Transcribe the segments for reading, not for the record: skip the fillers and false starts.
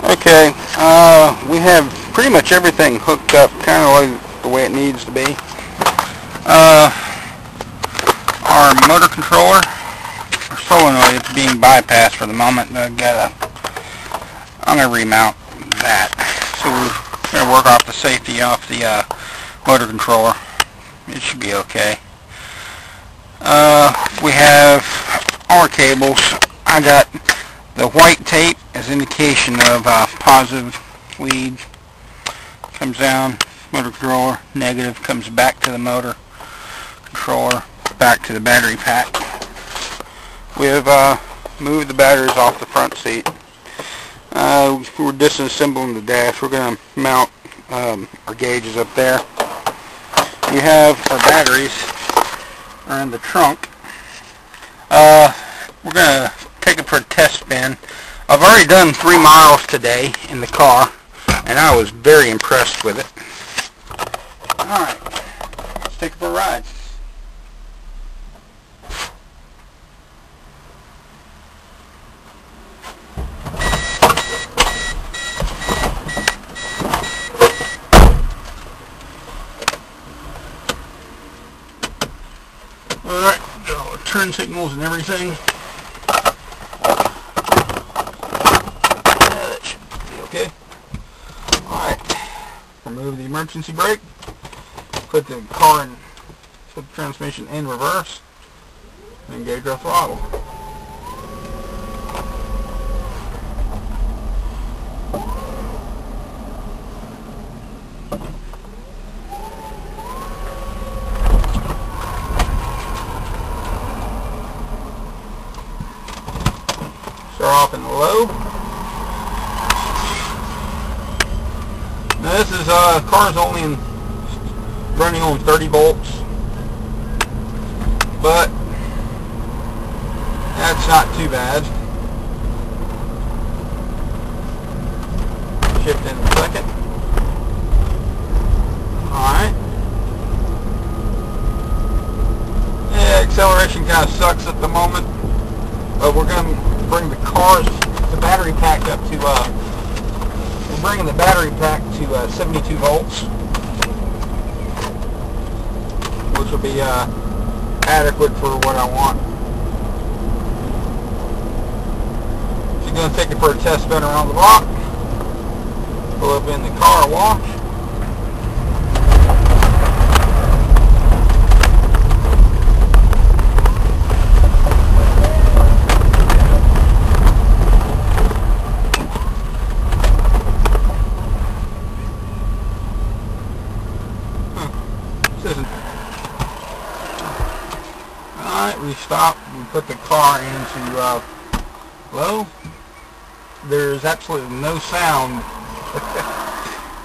Okay, we have pretty much everything hooked up kind of like the way it needs to be. Our motor controller, our solenoid is being bypassed for the moment. I'm going to remount that. So we're going to work off the safety off the motor controller. It should be okay. We have our cables. I got the white tape as indication of positive lead. Comes down, motor controller, negative, comes back to the motor controller, back to the battery pack. We have moved the batteries off the front seat. We're disassembling the dash. We're going to mount our gauges up there. We have our batteries are in the trunk. We're going to take it for a test spin. I've already done 3 miles today in the car, and I was very impressed with it. Alright, let's take it for a ride. Alright, got all the turn signals and everything. That should be okay. Alright, remove the emergency brake. Put the transmission in reverse. And engage our throttle. Start off in the low. Now this is car's only running on 30 volts, but that's not too bad. Shift in a second. Alright. Yeah, acceleration kind of sucks at the moment, but we're going to bring the battery pack up to, we're bringing the battery pack to 72 volts, which will be adequate for what I want. So you're going to take it for a test spin around the block, pull up in the car wash. Alright, we stop, we put the car into low. There's absolutely no sound.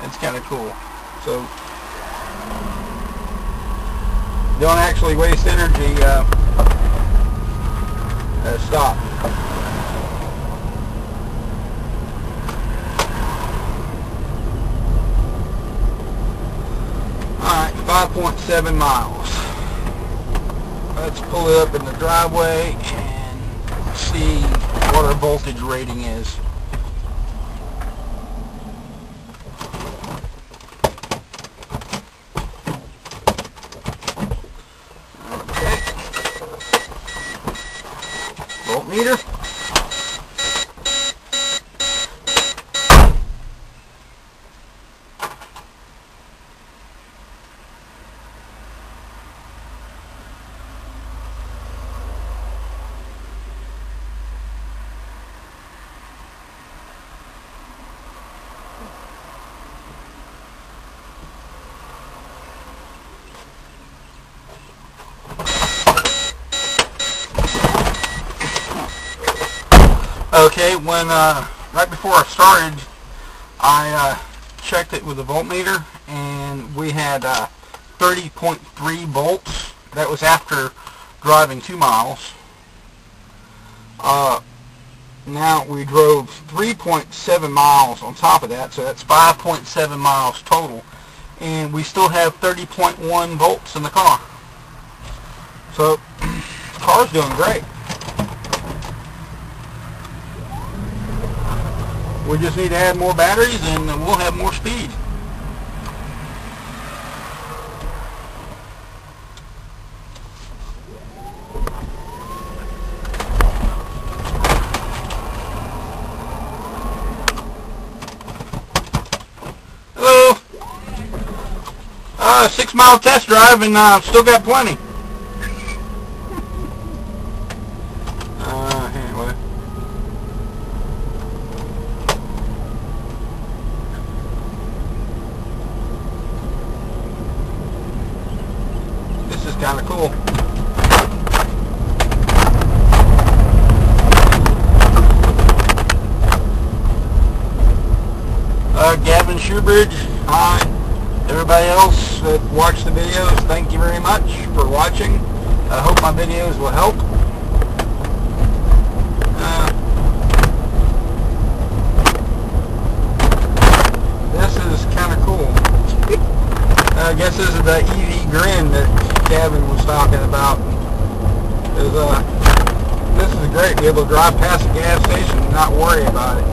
It's kind of cool. So, don't actually waste energy. Stop. Alright, 5.7 miles. Let's pull it up in the driveway and see what our voltage rating is. Okay. Voltmeter. Okay, when right before I started, I checked it with the voltmeter, and we had 30.3 volts. That was after driving 2 miles. Now we drove 3.7 miles on top of that, so that's 5.7 miles total, and we still have 30.1 volts in the car. So the car's doing great. We just need to add more batteries and we'll have more speed. Hello. 6-mile test drive and still got plenty. Anyway. This is kind of cool. Gavin Shoebridge, hi. Everybody else that watched the videos, thank you very much for watching. I hope my videos will help. This is kind of cool. I guess this is the EV Grin that Gavin was talking about. This is great to be able to drive past a gas station and not worry about it.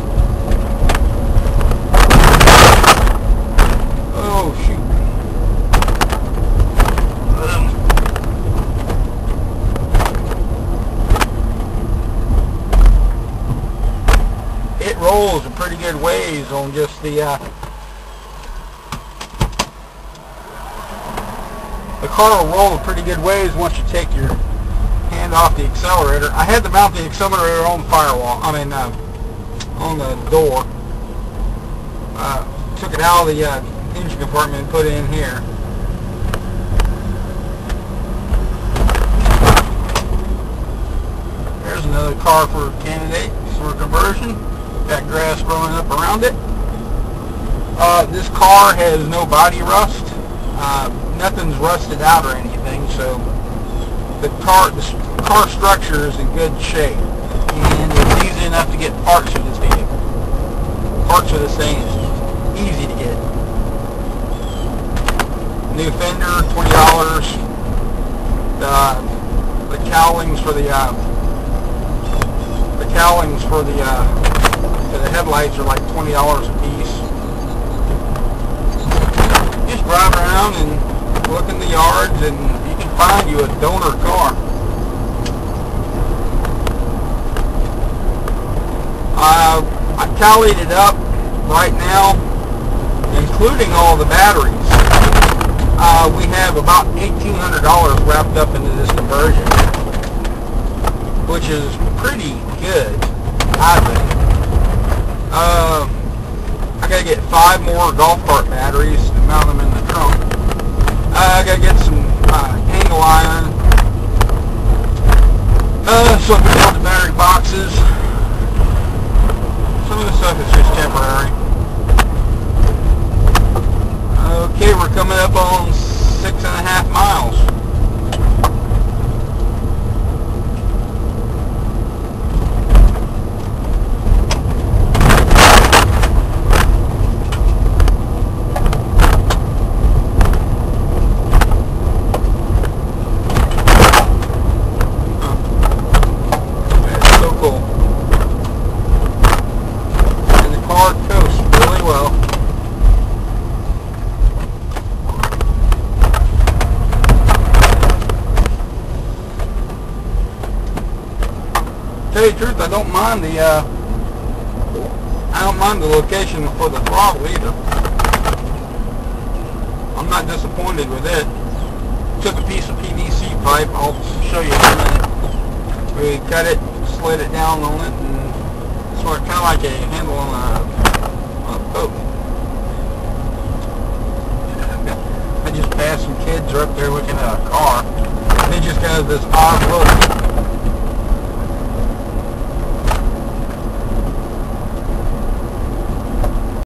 Oh shoot. It rolls a pretty good ways on just the car will roll a pretty good ways once you take your hand off the accelerator. I had to mount the accelerator on the firewall, on the door. Took it out of the engine compartment and put it in here. There's another car for candidate for conversion. Got grass growing up around it. This car has no body rust. Nothing's rusted out or anything, so the car structure is in good shape, and it's easy enough to get parts for this vehicle. Parts for this thing is easy to get. New fender, $20. The cowlings for the headlights are like $20 a piece. Just drive around and look in the yards, and you can find you a donor car. I tallied it up right now, including all the batteries. We have about $1,800 wrapped up into this conversion, which is pretty good, I think. I gotta get 5 more golf cart batteries to mount them in the trunk. I gotta get some angle iron, so I can build the battery boxes. Some of the stuff is just temporary. Okay, we're coming up on 6.5 miles. To tell you the truth, I don't mind the location for the throttle either. I'm not disappointed with it. Took a piece of PVC pipe, I'll show you in a minute. We cut it, slid it down on it, and sort of like a handle on a boat. I just passed some kids who are up there looking at a car. They just got this odd look.